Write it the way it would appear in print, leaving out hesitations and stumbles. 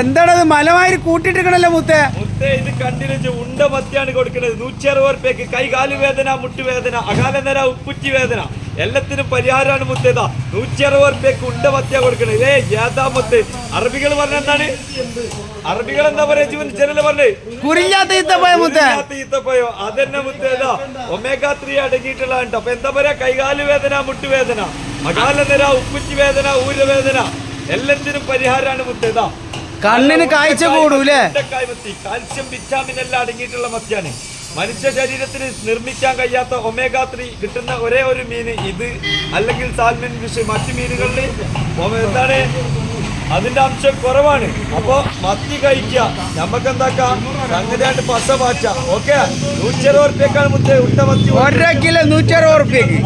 എന്താണത് മലമാരി കൂട്ടിട്ടിരിക്കണല്ലോ മുത്തേ. ഇത് കണ്ടിന്യൂ ഉണ്ട മത്തിയാണ് കൊടുക്കുന്നത്. 160 റുപ്യക്ക് കൈകാല് വേദന, മുട്ടുവേദന, അകാലനര, ഉപ്പുറ്റി വേദന എല്ലാത്തിനും പരിഹാരമാണ് മുത്തേതാ. 160 റുപ്യക്ക് ഉണ്ട മത്തിയാ കൊടുക്കണത്. ഏതാ മുത്ത്? അറബികൾ പറഞ്ഞ എന്താണ്? അറബികൾ എന്താ പറയാ? ജനല് പറഞ്ഞേ ഈത്തപ്പയോ അതന്നെ മുത്തേതാ. ഒമേഗ 3 അടങ്ങിയിട്ടുള്ള. അപ്പൊ എന്താ പറയാ? കൈകാല് വേദന, മുട്ടുവേദന, അകാലനര, ഉപ്പുറ്റി വേദന, ഊരവേദന എല്ലാത്തിനും പരിഹാരമാണ് മുത്തേതാ. കണ്ണിന് കാഴ്ച കൂടൂലേ? കാൽസ്യം, വിറ്റാമിൻ എല്ലാം അടങ്ങിയിട്ടുള്ള മത്തിയാണ്. മനുഷ്യ ശരീരത്തിന് നിർമ്മിക്കാൻ കഴിയാത്ത ഒമേഗ 3 കിട്ടുന്ന ഒരേ ഒരു മീന് ഇത്, അല്ലെങ്കിൽ സാൽമൺ ഫിഷ്. മറ്റു മീനുകളിൽ എന്താണ് അതിന്റെ അംശം കുറവാണ്. അപ്പൊ മത്തി കഴിക്കുക. നമുക്ക് എന്താക്കാം? സംഗതിയായിട്ട് പസ പാച്ച. ഓക്കെ, 160 റുപ്യക്കാണ് മുത്തേ ഉണ്ട മത്തി. 1 കിലോ 160 റുപ്യക്ക്.